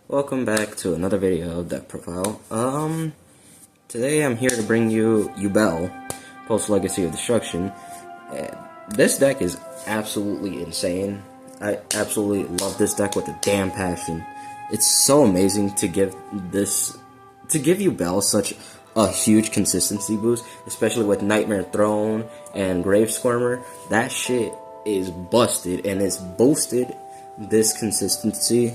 Welcome back to another video of Deck Profile. Today I'm here to bring you Yubel, Post Legacy of Destruction. This deck is absolutely insane. I absolutely love this deck with a damn passion. It's so amazing to give Yubel such a huge consistency boost, especially with Nightmare Throne and Grave Squirmer. That shit is busted, and it's boosted this consistency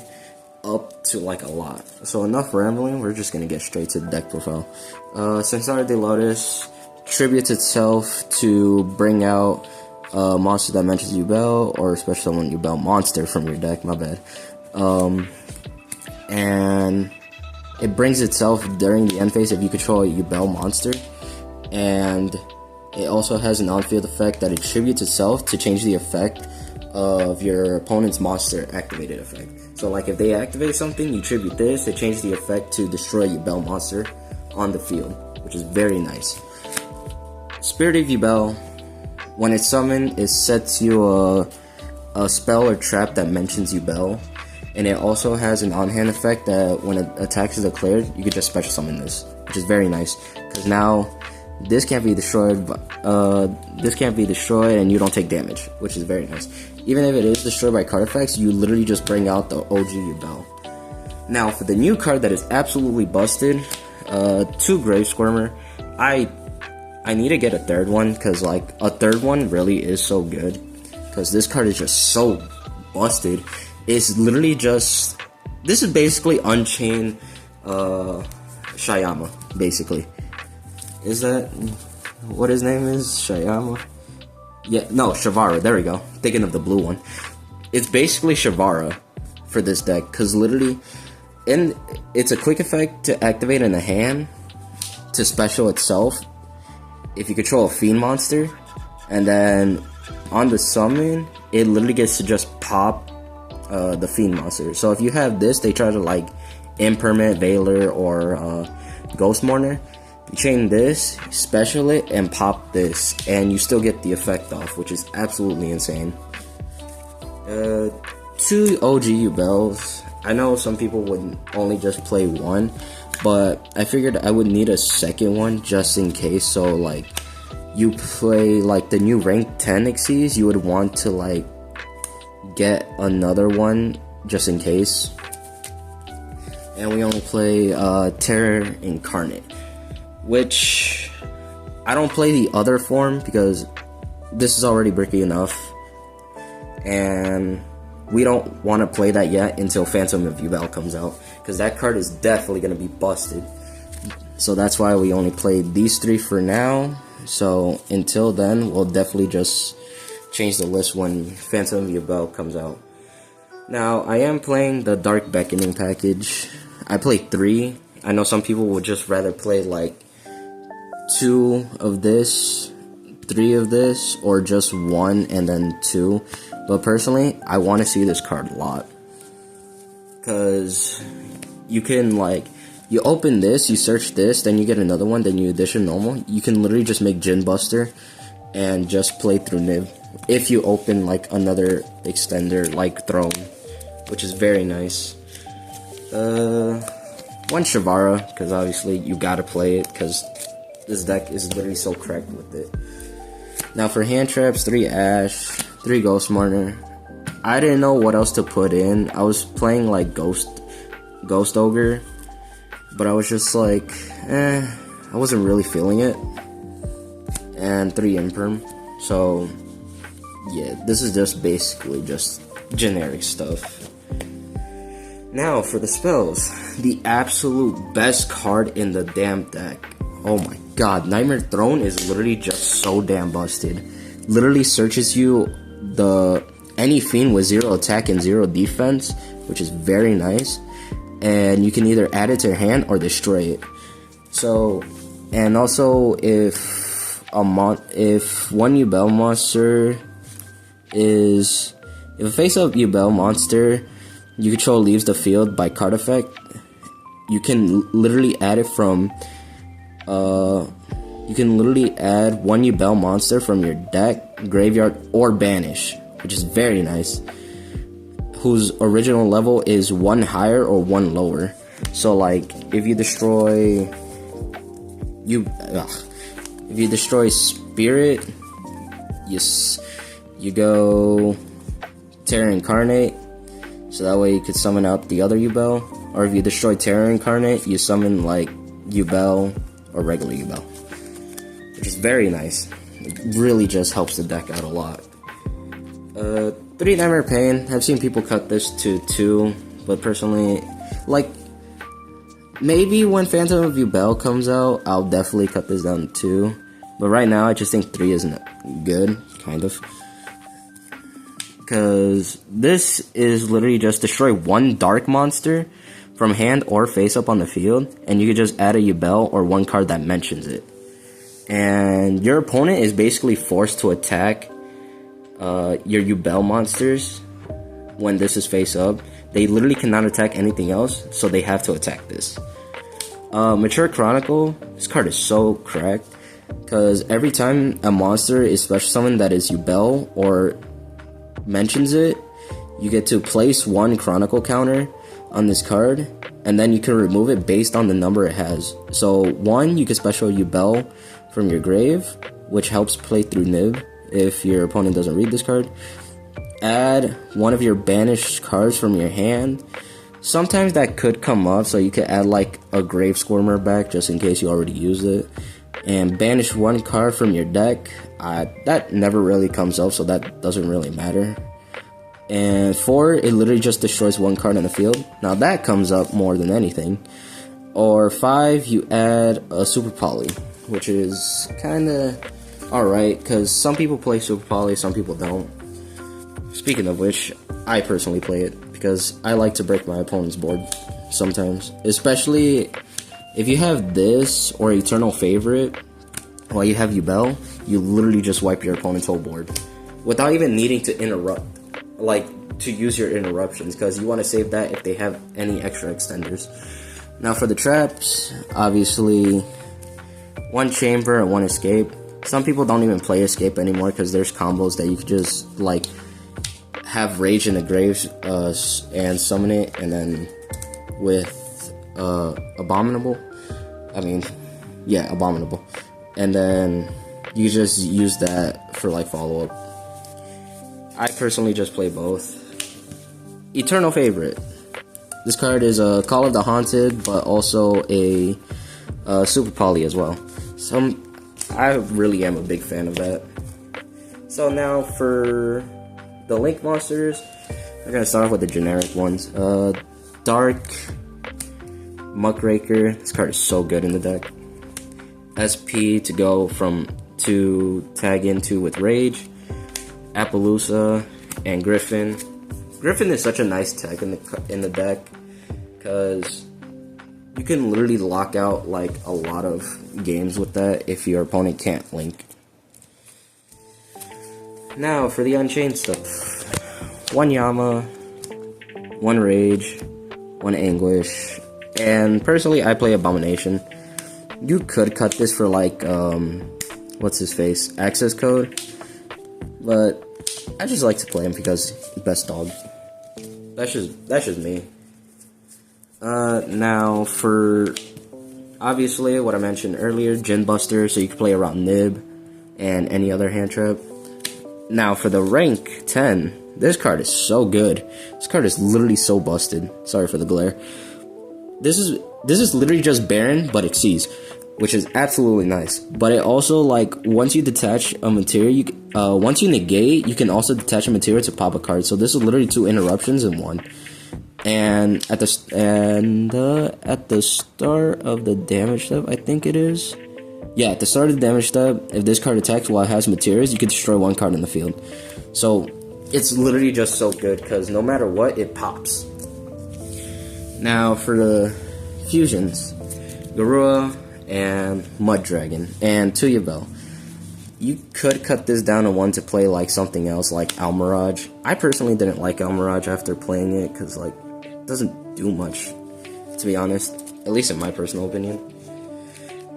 up to like a lot. So enough rambling, we're just gonna get straight to the deck profile. Sansara de Lotus tributes itself to bring out a monster that mentions Yubel, or special summon Yubel monster from your deck, my bad. And it brings itself during the end phase if you control a Yubel monster, and it also has an on-field effect that attributes itself to change the effect of your opponent's monster activated effect. So like if they activate something, you tribute this, it changes the effect to destroy Yubel monster on the field, which is very nice. Spirit of Yubel, when it's summoned, it sets you a spell or trap that mentions Yubel, and it also has an on-hand effect that when an attack is declared, you can just special summon this, which is very nice, because now this can't be destroyed, and you don't take damage, which is very nice. Even if it is destroyed by card effects, you literally just bring out the OG Yubel. Now, for the new card that is absolutely busted, 2 Grave Squirmer, I need to get a third one, because like a third one really is so good, because this card is just so busted. It's literally just, this is basically Unchained Shayama, basically. Is that what his name is? Shayama? Yeah, no, Shavara, there we go. Thinking of the blue one. It's basically Shavara for this deck, because literally, it's a quick effect to activate in the hand to special itself if you control a fiend monster, and then on the summon, it literally gets to just pop the fiend monster. So if you have this, they try to like Impermanent Veiler or Ghost Mourner. You chain this, special it, and pop this, and you still get the effect off, which is absolutely insane. 2 OG Yubels. I know some people would only just play one, but I figured I would need a second one just in case. So like, you play like the new rank 10 Xyz, you would want to like get another one just in case. And we only play Terror Incarnate, which I don't play the other form because this is already bricky enough, and we don't want to play that yet until Phantom of Yubel comes out, because that card is definitely going to be busted. So that's why we only played these 3 for now. So until then, we'll definitely just change the list when Phantom of Yubel comes out. Now, I am playing the Dark Beckoning package. I played 3. I know some people would just rather play like 2 of this, 3 of this, or just 1 and then 2. But personally, I want to see this card a lot, because you can like, you open this, you search this, then you get another one, then you addition normal. You can literally just make Jin Buster and just play through Nib if you open like another extender like Throne, which is very nice. 1 Shavara, because obviously you gotta play it, because this deck is literally so cracked with it. Now for hand traps, 3 Ash, 3 Ghost Mourner. I didn't know what else to put in. I was playing like Ghost Ogre, but I was just like, I wasn't really feeling it. And 3 Imperm. So yeah, this is just basically just generic stuff. Now for the spells, the absolute best card in the damn deck. Oh my god, Nightmare Throne is literally just so damn busted. Literally searches you any fiend with 0 attack and 0 defense, which is very nice. And you can either add it to your hand or destroy it. So, and also if one Yubel monster is, if a face-up Yubel monster you control leaves the field by card effect, you can literally add it from, you can literally add 1 Yubel monster from your deck, graveyard, or banish, which is very nice. whose original level is one higher or one lower. So like if you destroy Spirit, you go Terra Incarnate, so that way you could summon out the other Yubel. Or if you destroy Terra Incarnate, you summon like Yubel or regular Yubel, which is very nice. It really just helps the deck out a lot. 3 Nightmare Pain. I've seen people cut this to 2, but personally, like, maybe when Phantom of Yubel comes out, I'll definitely cut this down to 2. But right now, I just think 3 isn't good, kind of. Because this is literally just destroy one dark monster from hand or face up on the field, and you could just add a Yubel or one card that mentions it. And your opponent is basically forced to attack your Yubel monsters when this is face up. They literally cannot attack anything else, so they have to attack this. Mature Chronicle, this card is so cracked, because every time a monster is special summoned that is Yubel or mentions it, you get to place 1 Chronicle counter on this card, and then you can remove it based on the number it has. So 1, you can special Yubel from your grave, which helps play through Nib if your opponent doesn't read this card. Add 1 of your banished cards from your hand. Sometimes that could come up, so you could add like a Grave Squirmer back just in case you already used it. And banish 1 card from your deck. That never really comes up, so that doesn't really matter. And 4, it literally just destroys 1 card in the field. Now that comes up more than anything. Or 5, you add a Super Poly, which is kinda alright, because some people play Super Poly, some people don't. Speaking of which, I personally play it, because I like to break my opponent's board sometimes. Especially if you have this or Eternal Favorite while you have Yubel, you literally just wipe your opponent's whole board without even needing to interrupt, like to use your interruptions, because you want to save that if they have any extra extenders. Now for the traps, obviously 1 chamber and 1 escape. Some people don't even play escape anymore because there's combos that you could just like have Rage in the Graves and summon it, and then with Abominable, Abominable, and then you just use that for like follow up. I personally just play both. Eternal Favorite. This card is a Call of the Haunted, but also a Super Poly as well. I really am a big fan of that. So now for the Link monsters, we're gonna start off with the generic ones. Dark Muckraker. This card is so good in the deck. SP to go to tag into with Rage. Appaloosa and Griffin. Griffin is such a nice tech in the deck, because you can literally lock out like a lot of games with that if your opponent can't link. Now for the Unchained stuff. 1 Yama, 1 Rage, 1 Anguish, and personally I play Abomination. You could cut this for like what's his face, access code, but I just like to play him because best dog. That's just me. Now for obviously what I mentioned earlier, Gin Buster, so you can play around Nib and any other hand trap. Now for the rank 10, this card is so good. This card is literally so busted. Sorry for the glare. This is literally just Baron, but Exceeds, which is absolutely nice. But it also, like, once you detach a material, once you negate, you can also detach a material to pop a card. So this is literally 2 interruptions in 1. And at the start of the damage step, I think it is. Yeah, at the start of the damage step, if this card attacks while it has materials, you can destroy 1 card in the field. So it's literally just so good, because no matter what, it pops. Now for the fusions, Garua and Mud Dragon, and to Yubel. You could cut this down to 1 to play like something else, like Almirage. I personally didn't like Almirage after playing it, because like it doesn't do much, to be honest, at least in my personal opinion.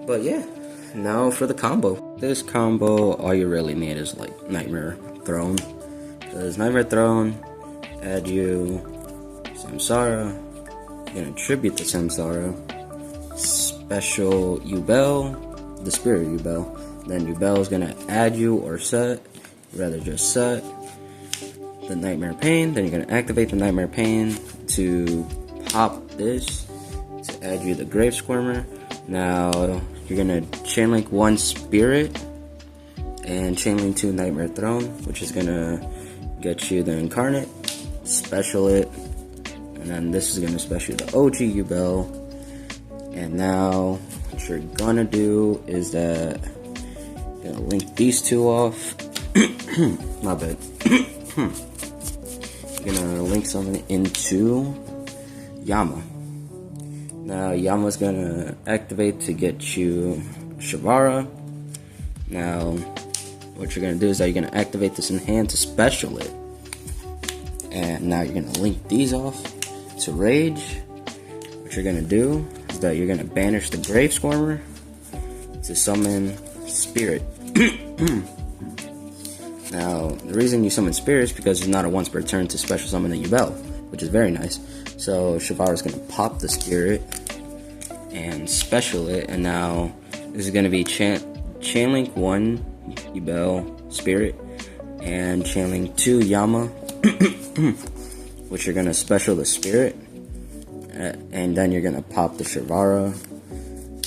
But yeah, now for the combo. This combo, all you really need is like Nightmare Throne, because Nightmare Throne add you Samsara. You're gonna tribute the Samsara. Special Yubel, the spirit Yubel. Then Yubel is gonna add you or set, rather just set the Nightmare Pain. Then you're gonna activate the Nightmare Pain to pop this to add you the Grave Squirmer. Now you're gonna chainlink 1 spirit and chainlink 2 Nightmare Throne, which is gonna get you the Incarnate. Special it, and then this is gonna special the OG Yubel. And now what you're gonna do is that you're gonna link these 2 off. My bad. You're gonna link something into Yama. Now Yama's gonna activate to get you Shavara. Now what you're gonna do is that you're gonna activate this in hand to special it. And now you're gonna link these off to Rage. What you're gonna do is that you're gonna banish the Grave Squirmer to summon Spirit. Now, the reason you summon Spirit is because it's not a once per turn to special summon a Yubel, which is very nice. So Shavara's gonna pop the Spirit and special it, and now this is gonna be chainlink 1 Yubel Spirit and chainlink 2 Yama, which you're gonna special the Spirit, and then you're gonna pop the Shavara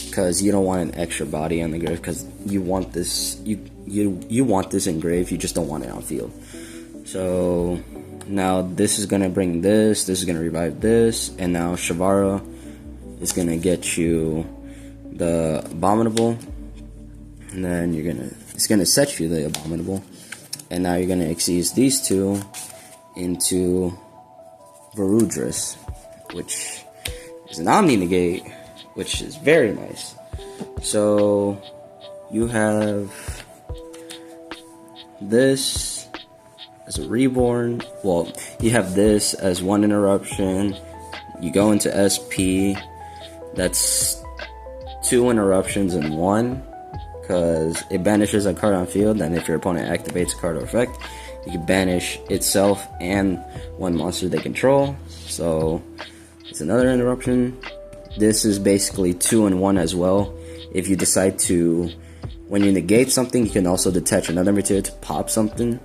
because you don't want an extra body on the grave, because you want this you want this in grave, you just don't want it on field. So now this is gonna bring this is gonna revive this, and now Shavara is gonna get you the Abominable, and then it's gonna set you the Abominable, and now you're gonna exceed these 2 into Varudras, which is an Omni Negate, which is very nice. So you have this as a Reborn. Well, you have this as 1 interruption. You go into SP. That's 2 interruptions in 1, because it banishes a card on field, and if your opponent activates a card or effect, you can banish itself and 1 monster they control. So it's another interruption. This is basically 2 in 1 as well. If you decide to, when you negate something, you can also detach another material to pop something,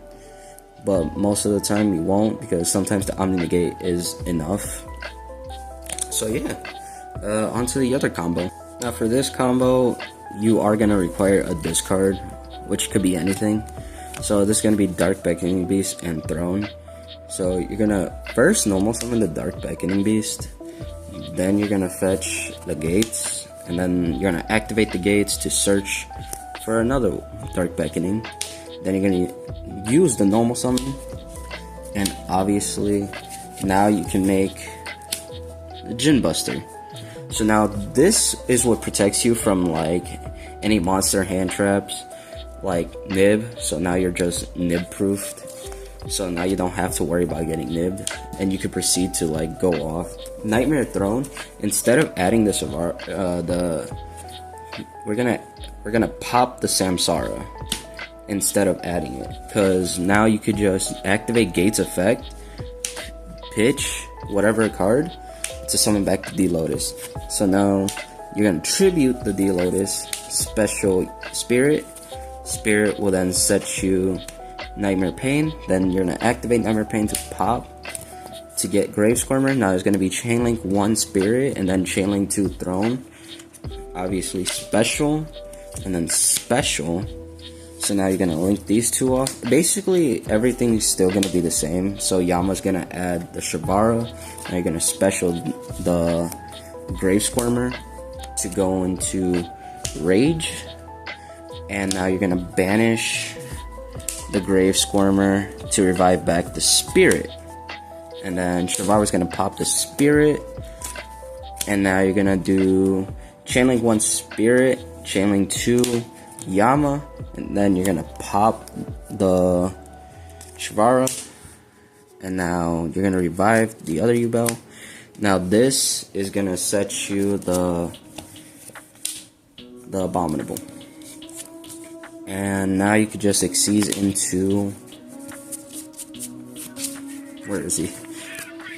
but most of the time you won't, because sometimes the Omni Negate is enough. So yeah, onto the other combo. Now for this combo, you are gonna require a discard, which could be anything. So this is gonna be Dark Beckoning Beast and Throne. So you're gonna first normal summon the Dark Beckoning Beast, then you're gonna fetch the gates, and then you're gonna activate the gates to search for another Dark Beckoning. Then you're gonna use the normal summon, and obviously now you can make the Djinn Buster. So now this is what protects you from like any monster hand traps like Nib. So now you're just Nib proofed. So now you don't have to worry about getting nibbed, and you can proceed to like go off. Nightmare Throne, instead of adding this we're gonna pop the Samsara instead of adding it, because now you could just activate Gates effect, pitch whatever card to summon back the D-Lotus. So now you're gonna tribute the D-Lotus, special Spirit. Spirit will then set you Nightmare Pain. Then you're gonna activate Nightmare Pain to pop to get Grave Squirmer. Now there's gonna be chainlink 1 Spirit and then chainlink 2 Throne. Obviously special and then special. So now you're gonna link these 2 off. Basically everything's still gonna be the same. So Yama's gonna add the Shavara. Now you're gonna special the Grave Squirmer to go into Rage. And now you're gonna banish the Grave Squirmer to revive back the Spirit. And then Shavara's gonna pop the Spirit. And now you're gonna do chainlink 1 Spirit, chainlink 2 Yama, and then you're gonna pop the Shavara. And now you're gonna revive the other Yubel. Now this is gonna set you the Abominable. And now you could just exceed into where is he?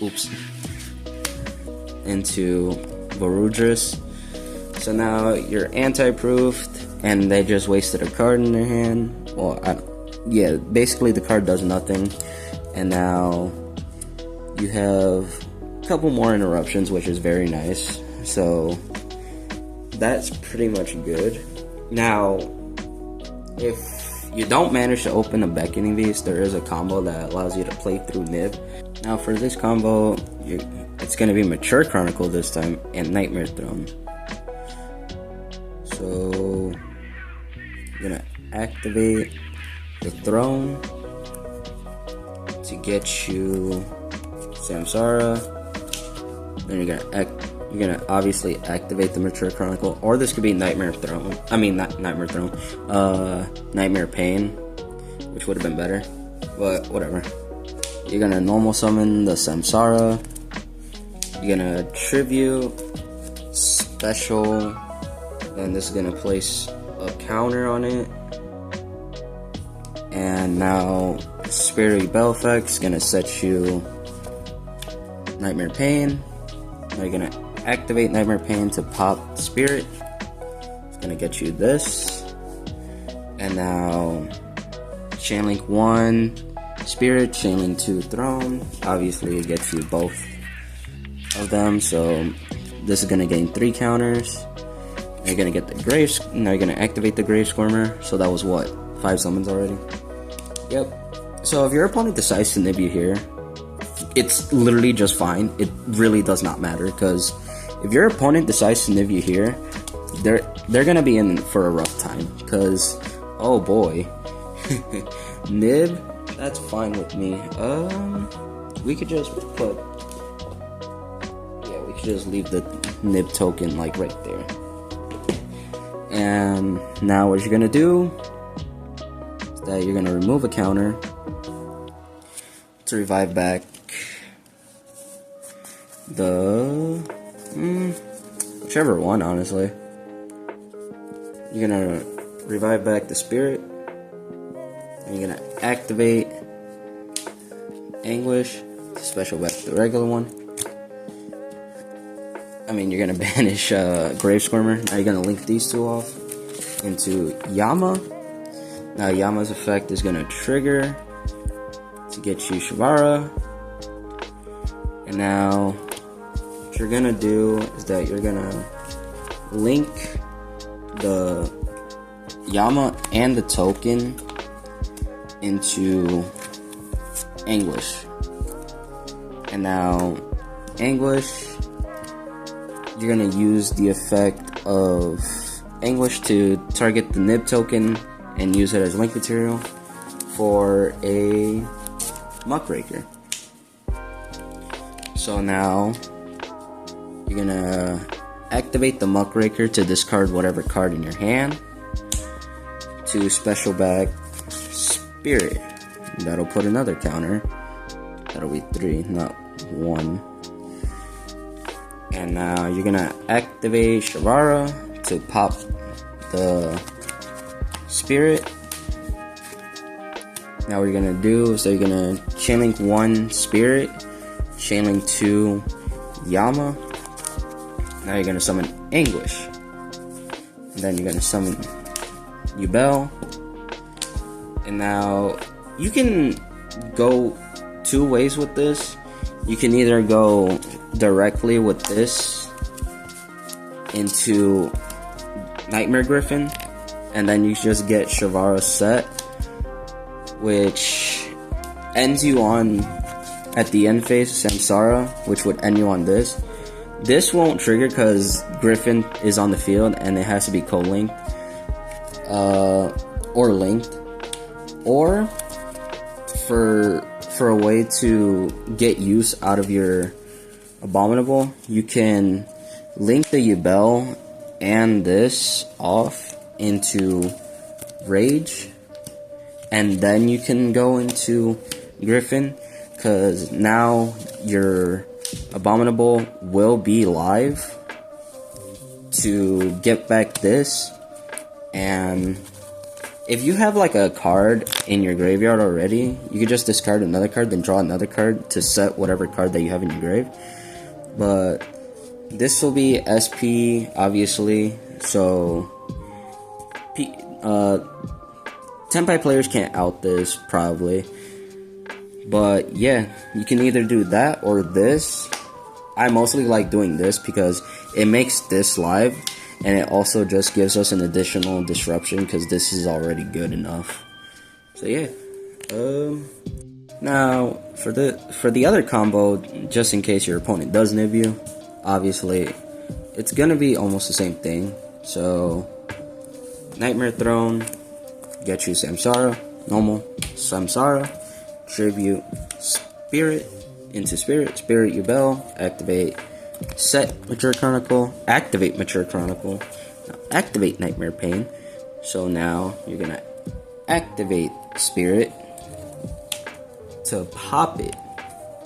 Oops. Into Varudris. So now you're anti-proofed, and they just wasted a card in their hand. Well, yeah, basically the card does nothing. And now you have a couple more interruptions, which is very nice. So that's pretty much good. Now, if you don't manage to open a Beckoning Beast, there is a combo that allows you to play through Nib. Now for this combo, it's going to be Mature Chronicle this time, and Nightmare Throne. So, you're going to activate the Throne to get you Samsara. Then you're gonna obviously activate the Mature Chronicle, or this could be Nightmare Throne. I mean, not Nightmare Throne. Nightmare Pain, which would have been better, but whatever. You're gonna normal summon the Samsara. You're gonna tribute, special, then this is gonna place a counter on it. And now Spirit Yubel effect is gonna set you Nightmare Pain. Now you're gonna activate Nightmare Pain to pop Spirit. It's gonna get you this. And now Chainlink 1 Spirit, Chainlink 2 Throne. Obviously it gets you both of them, so this is gonna gain 3 counters. Now you're gonna get the Grave. Now you're gonna activate the Grave Squirmer. So that was what? 5 summons already? Yep. So if your opponent decides to nib you here, it's literally just fine. It really does not matter, because if your opponent decides to nib you here, they're gonna be in for a rough time, because oh boy. Nib, that's fine with me. We could just put, yeah, we could just leave the nib token like right there. And now what you're gonna do is that you're gonna remove a counter to revive back the whichever one, honestly. You're gonna revive back the Spirit, and you're gonna activate Anguish to special back the regular one. I mean, you're gonna banish Grave Squirmer. Now you're gonna link these two off into Yama. Now Yama's effect is gonna trigger to get you Shivara. And now what you're gonna do is that you're gonna link the Yama and the token into Anguish. And now Anguish, you're gonna use the effect of Anguish to target the nib token and use it as link material for a Muckraker. So now you're gonna activate the Muckraker to discard whatever card in your hand to special back Spirit. That'll put another counter. That'll be 3, not 1. And now you're gonna activate Shivara to pop the Spirit. Now what you're gonna do is that you're gonna Chainlink 1 Spirit, Chainlink 2 Yama. Now you're gonna summon Anguish. And then you're gonna summon Yubel. And now you can go 2 ways with this. You can either go directly with this into Nightmare Griffin, and then you just get Shivara set, which ends you on, at the end phase, Samsara, which would end you on this. This won't trigger because Griffin is on the field and it has to be co-linked, or linked. Or for a way to get use out of your Abominable, you can link the Yubel and this off into Rage, and then you can go into Griffin, because now your Abominable will be live to get back this, and if you have like a card in your graveyard already, you could just discard another card, then draw another card to set whatever card that you have in your grave. But this will be SP, obviously, so Tenpai players can't out this, probably. But yeah, you can either do that or this. I mostly like doing this because it makes this live, and it also just gives us an additional disruption because this is already good enough. So yeah. Now for the other combo, just in case your opponent does nib you, obviously it's gonna be almost the same thing. So Nightmare Throne, get you Samsara, normal Samsara, tribute Spirit into Spirit, Spirit Yubel, activate set Mature Chronicle, activate Mature Chronicle, now activate Nightmare Pain. So now you're gonna activate Spirit to pop it,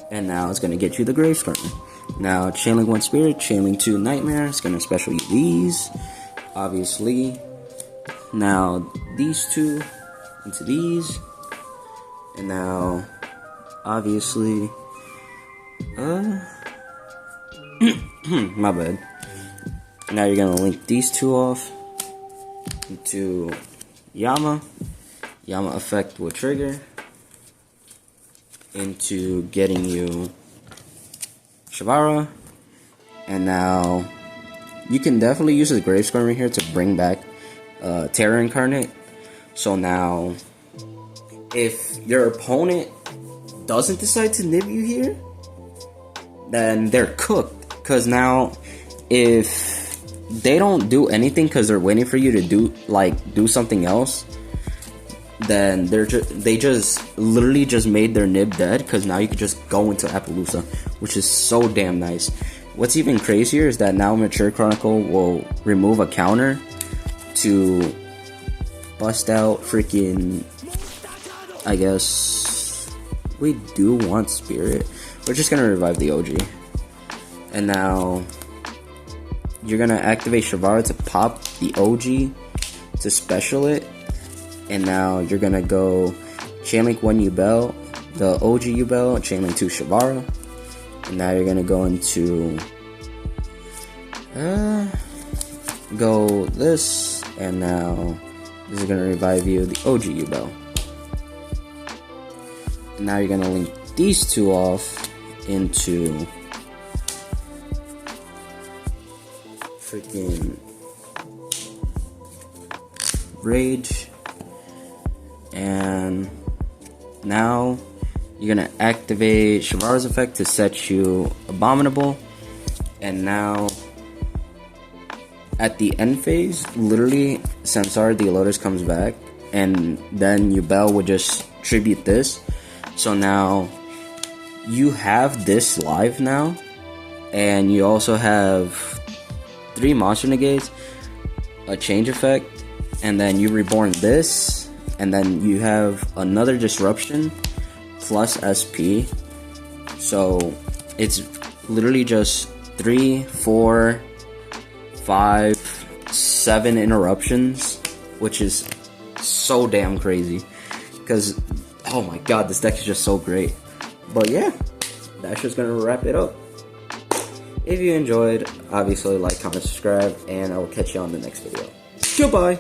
and now it's gonna get you the Grave Scorpion. Now Chainlink 1 Spirit, Chainlink 2 Nightmare, it's gonna special you these, obviously. Now these two into these, and now obviously my bad. Now you're gonna link these two off into Yama. Yama effect will trigger into getting you Shavara. And now you can definitely use the Grave Scorpion here to bring back Terra Incarnate. So now if your opponent doesn't decide to nib you here, then they're cooked. Because now if they don't do anything because they're waiting for you to do something else, then they just literally just made their nib dead, because now you could just go into Appaloosa, which is so damn nice. What's even crazier is that now Mature Chronicle will remove a counter to bust out freaking, I guess we do want Spirit. We're just gonna revive the OG. And now you're gonna activate Shavara to pop the OG to special it. And now you're gonna go Chainlink 1 Yubel, the OG Yubel, Chainlink 2 Shavara. And now you're gonna go into go this, and now this is gonna revive you, the OG Yubel. And now you're gonna link these two off into freaking Rage. And now you're gonna activate Shavara's effect to set you Abominable. And now at the end phase, literally Samsara the Lotus comes back, and then Yubel would just tribute this. So now you have this live now, and you also have 3 monster negates, a change effect, and then you reborn this, and then you have another disruption plus SP. So it's literally just 3, 4, 5, 7 interruptions, which is so damn crazy. Because, oh my god, this deck is just so great. But yeah, that's just gonna wrap it up. If you enjoyed, obviously like, comment, subscribe, and I will catch you on the next video. Goodbye!